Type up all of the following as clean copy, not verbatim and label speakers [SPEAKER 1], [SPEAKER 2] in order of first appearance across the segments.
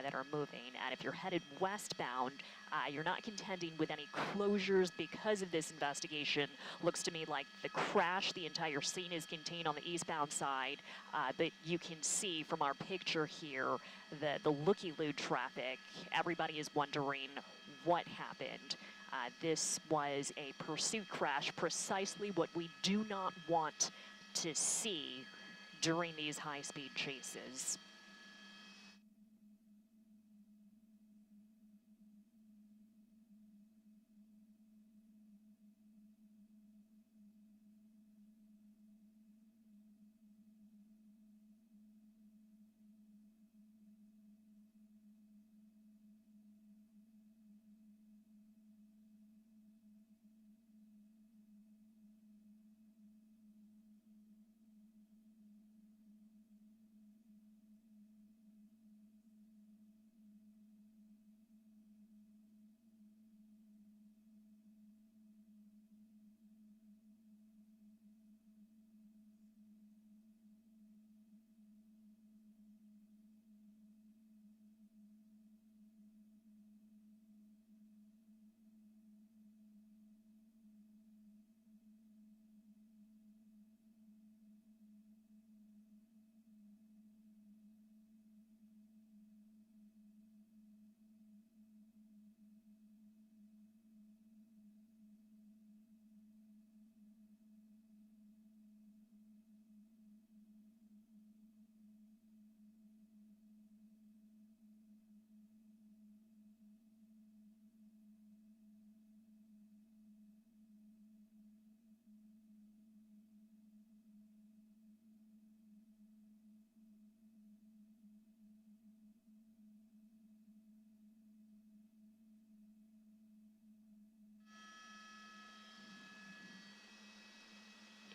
[SPEAKER 1] that are moving. And if you're headed westbound, you're not contending with any closures because of this investigation. Looks to me like the crash, the entire scene is contained on the eastbound side, but you can see from our picture here the looky-loo traffic. Everybody is wondering what happened. This was a pursuit crash, precisely what we do not want to see during these high-speed chases.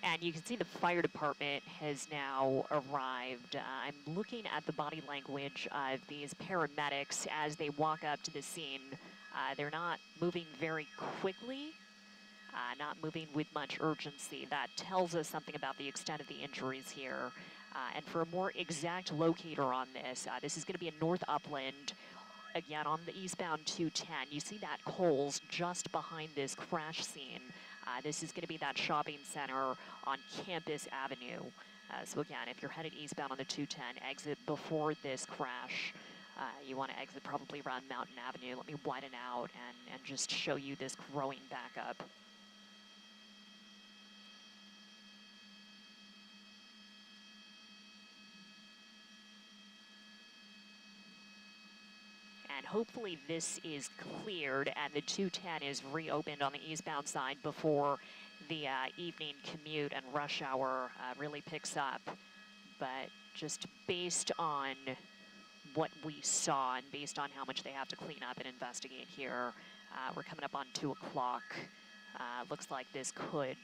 [SPEAKER 1] And you can see the fire department has now arrived. I'm looking at the body language of these paramedics as they walk up to the scene. They're not moving very quickly, not moving with much urgency. That tells us something about the extent of the injuries here. And for a more exact locator on this, this is going to be in North Upland, again on the eastbound 210. You see that Kohl's just behind this crash scene. This is going to be that shopping center on Campus Avenue. So again, if you're headed eastbound on the 210, exit before this crash. You want to exit probably around Mountain Avenue. Let me widen out and just show you this growing backup. And hopefully this is cleared and the 210 is reopened on the eastbound side before the evening commute and rush hour really picks up. But just based on what we saw and based on how much they have to clean up and investigate here, we're coming up on 2 o'clock. Looks like this could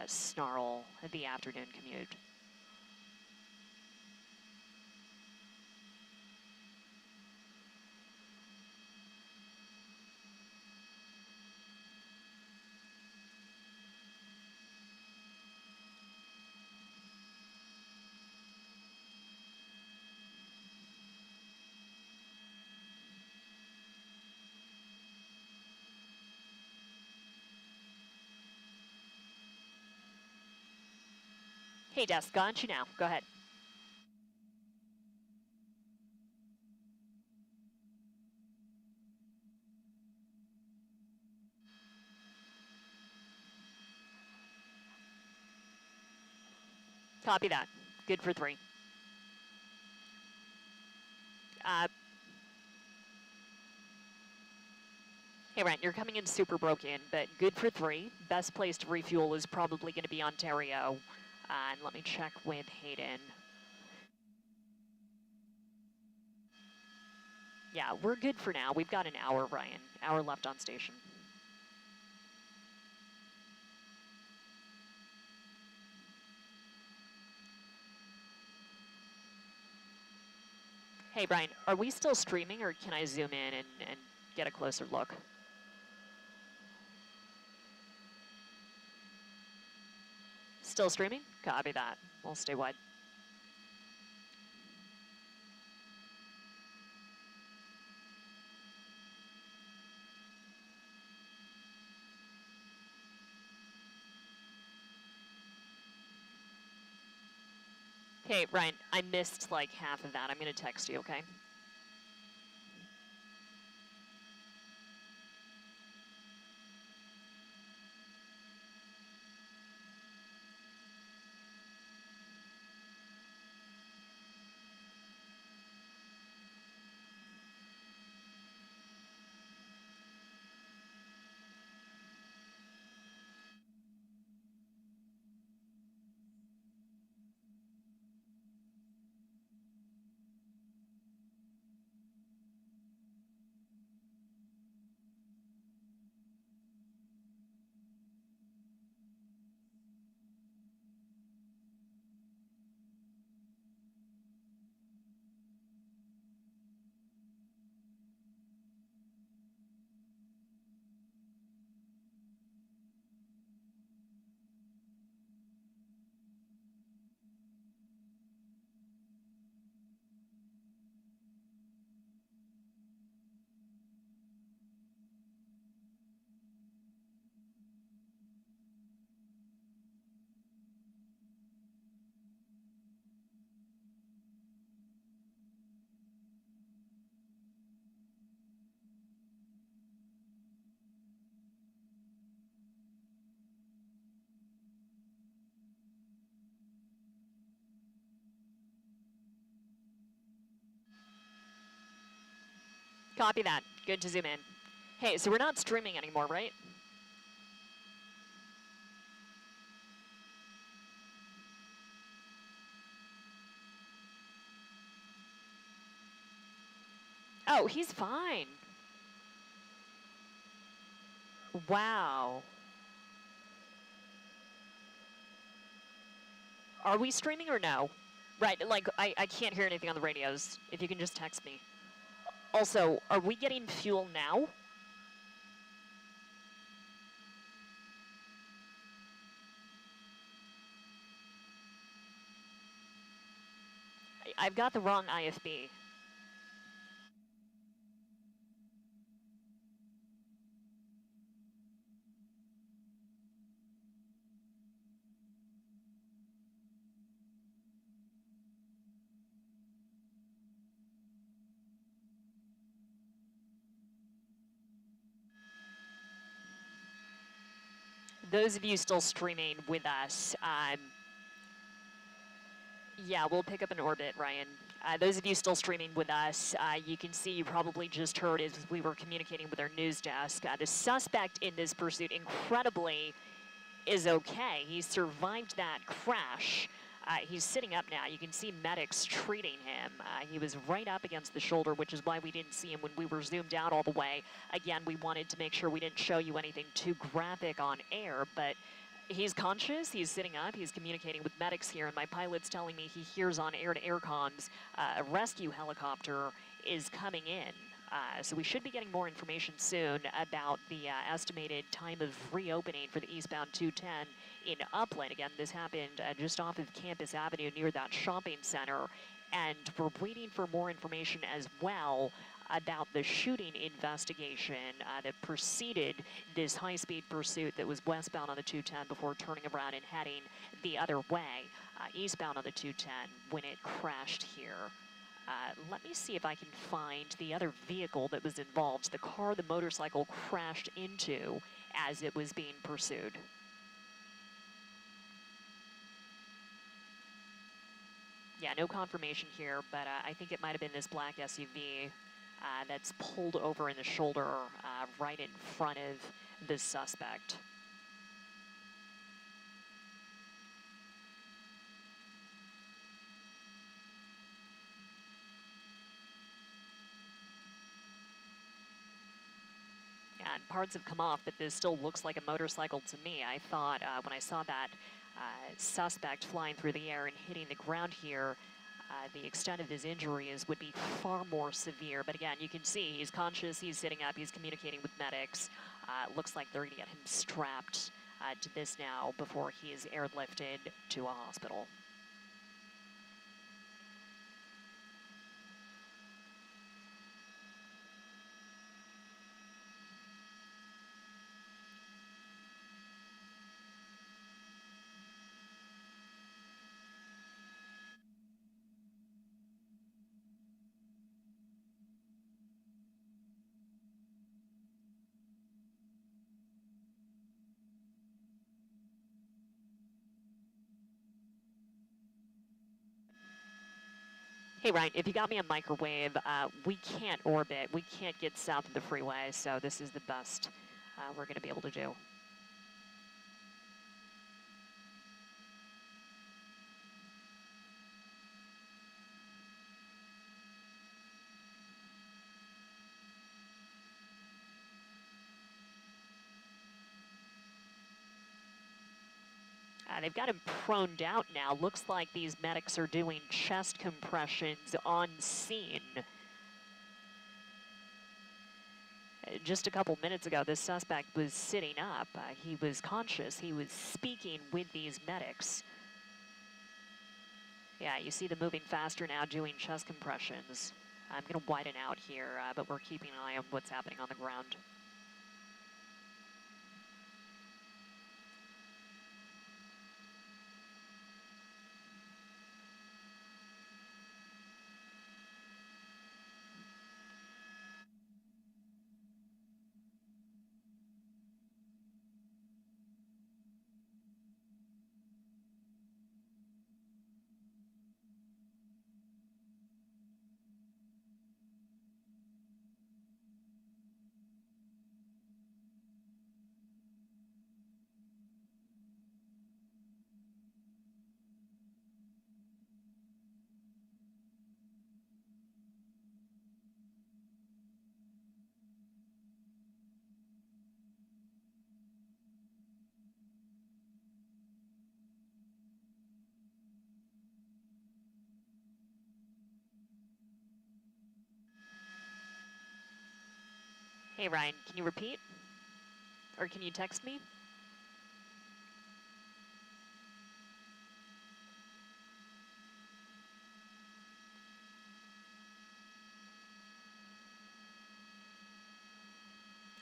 [SPEAKER 1] snarl the afternoon commute. Hey, Des, got you now. Go ahead. Copy that. Good for 3. Hey, Rent, you're coming in super broken, but good for 3. Best place to refuel is probably going to be Ontario. And let me check with Hayden. Yeah, we're good for now. We've got an hour, Ryan. Hour left on station. Hey, Brian, are we still streaming, or can I zoom in and get a closer look? Still streaming? Copy that. We'll stay wide. Hey, Ryan, I missed like half of that. I'm going to text you, okay? Copy that. Good to zoom in. Hey, so we're not streaming anymore, right? Oh, he's fine. Wow. Are we streaming or no? Right, like, I can't hear anything on the radios. If you can just text me. Also, are we getting fuel now? I've got the wrong IFB. Those of you still streaming with us, yeah, we'll pick up an orbit, Ryan. Those of you still streaming with us, you can see, you probably just heard as we were communicating with our news desk, the suspect in this pursuit, incredibly, is okay. He survived that crash. He's sitting up now. You can see medics treating him. He was right up against the shoulder, which is why we didn't see him when we were zoomed out all the way. Again, we wanted to make sure we didn't show you anything too graphic on air, but he's conscious, he's sitting up, he's communicating with medics here, and my pilot's telling me he hears on air-to-air comms a rescue helicopter is coming in. So we should be getting more information soon about the estimated time of reopening for the eastbound 210 in Upland. Again, this happened just off of Campus Avenue near that shopping center, and we're waiting for more information as well about the shooting investigation that preceded this high-speed pursuit that was westbound on the 210 before turning around and heading the other way, eastbound on the 210 when it crashed here. Let me see if I can find the other vehicle that was involved, the car the motorcycle crashed into as it was being pursued. Yeah, no confirmation here, but I think it might have been this black SUV that's pulled over in the shoulder right in front of the suspect. Yeah, and parts have come off, but this still looks like a motorcycle to me. I thought when I saw that suspect flying through the air and hitting the ground here, the extent of his injuries would be far more severe. But again, you can see he's conscious, he's sitting up, he's communicating with medics. Looks like they're going to get him strapped to this now before he is airlifted to a hospital. Hey, Ryan, if you got me on microwave, we can't orbit. We can't get south of the freeway, so this is the best we're going to be able to do. They've got him proned out now. Looks like these medics are doing chest compressions on scene. Just a couple minutes ago, this suspect was sitting up. He was conscious. He was speaking with these medics. Yeah, you see them moving faster now, doing chest compressions. I'm going to widen out here, but we're keeping an eye on what's happening on the ground. Hey, Ryan, can you repeat? Or can you text me?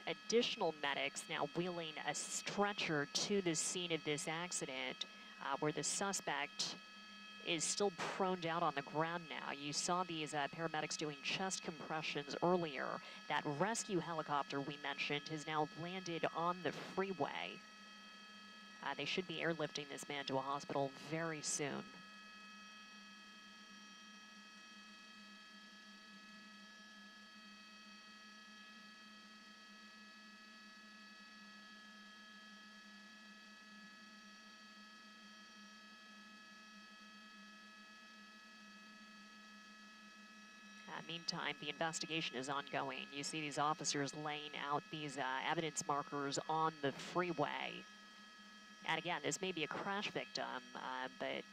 [SPEAKER 1] Additional medics now wheeling a stretcher to the scene of this accident where the suspect is still proned out on the ground now. You saw these paramedics doing chest compressions earlier. That rescue helicopter we mentioned has now landed on the freeway. They should be airlifting this man to a hospital very soon. Meantime, the investigation is ongoing. You see these officers laying out these evidence markers on the freeway. And again, this may be a crash victim, but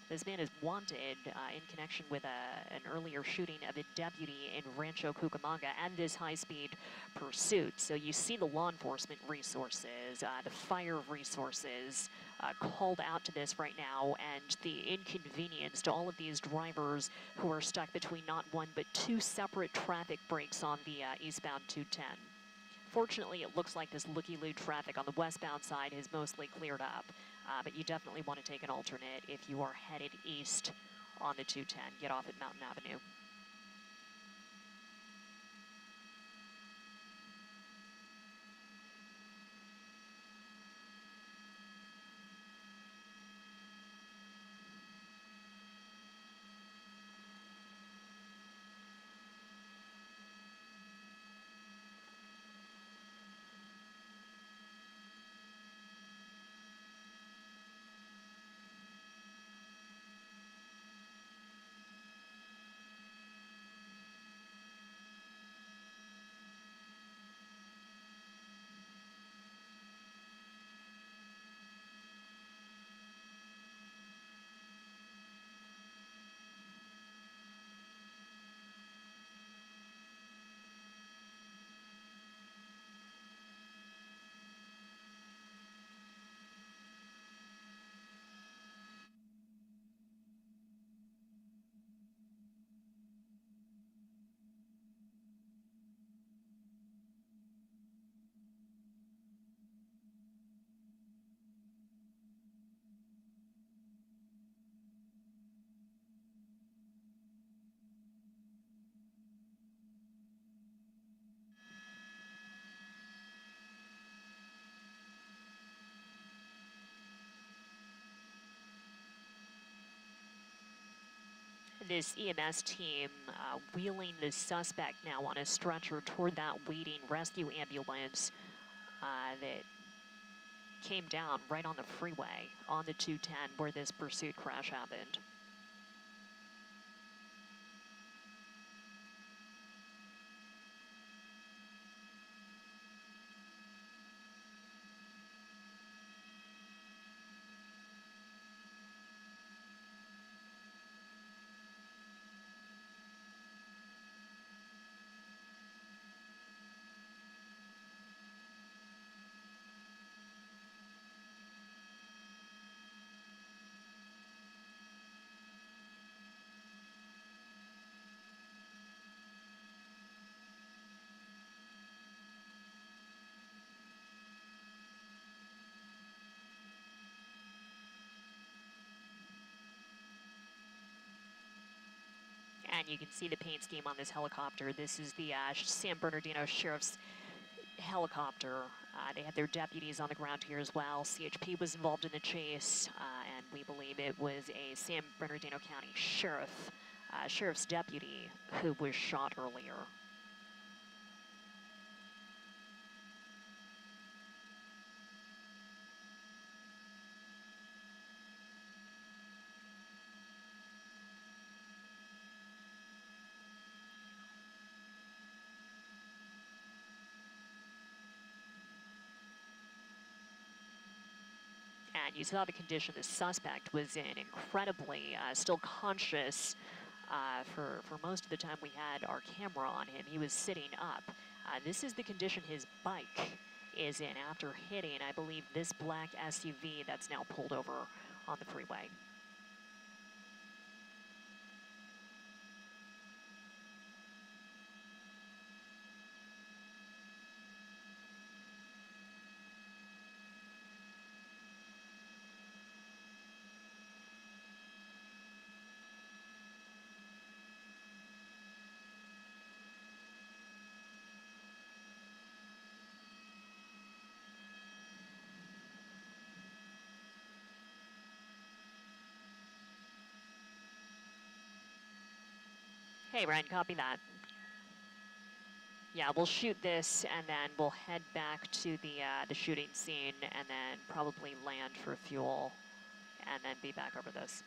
[SPEAKER 1] this man is wanted in connection with an earlier shooting of a deputy in Rancho Cucamonga and this high-speed pursuit. So you see the law enforcement resources, the fire resources called out to this right now, and the inconvenience to all of these drivers who are stuck between not one but two separate traffic breaks on the eastbound 210. Fortunately, it looks like this looky-loo traffic on the westbound side is mostly cleared up, but you definitely want to take an alternate if you are headed east on the 210. Get off at Mountain Avenue. This EMS team wheeling the suspect now on a stretcher toward that waiting rescue ambulance that came down right on the freeway on the 210 where this pursuit crash happened. And you can see the paint scheme on this helicopter. This is the San Bernardino Sheriff's helicopter. They had their deputies on the ground here as well. CHP was involved in the chase, and we believe it was a San Bernardino County sheriff's deputy who was shot earlier. And you saw the condition the suspect was in, incredibly still conscious for most of the time we had our camera on him. He was sitting up. This is the condition his bike is in after hitting, I believe, this black SUV that's now pulled over on the freeway. Hey, Ryan, copy that. Yeah, we'll shoot this, and then we'll head back to the shooting scene, and then probably land for fuel, and then be back over this.